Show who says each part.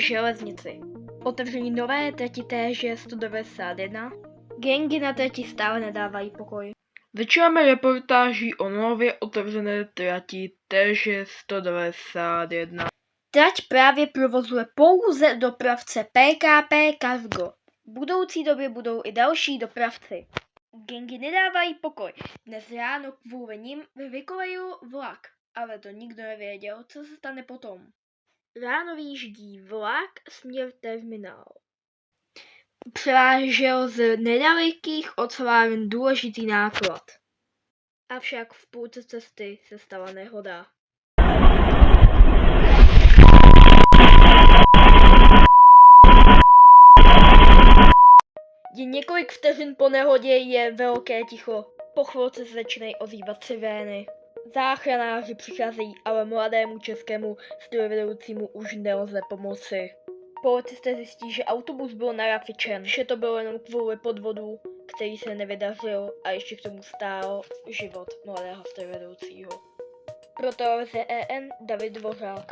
Speaker 1: železnici. Otevření nové trati TŽ 191. Gangy na trati stále nedávají pokoj.
Speaker 2: Začínáme reportáží o nově otevřené trati TŽ 191.
Speaker 1: Trať právě provozuje pouze dopravce PKP Cargo. V budoucí době budou i další dopravci. Gangy nedávají pokoj. Dnes ráno kvůli nim vykolejil vlak, ale to nikdo nevěděl, co se stane potom. Ráno vyjíždí vlak směr terminál. Převážel z nedalekých oceláren důležitý náklad. Avšak v půlce cesty se stala nehoda. Jen několik vteřin po nehodě je velké ticho. Po chvilce se začínají ozývat sirény. Záchranáři přicházejí, ale mladému českému strojvedoucímu už nelze pomoci. Policisté zjistí, že autobus byl narafičen, že to bylo jenom kvůli podvodu, který se nevydařil a ještě k tomu stál život mladého strojvedoucího. Pro televizi EN David Dvořák.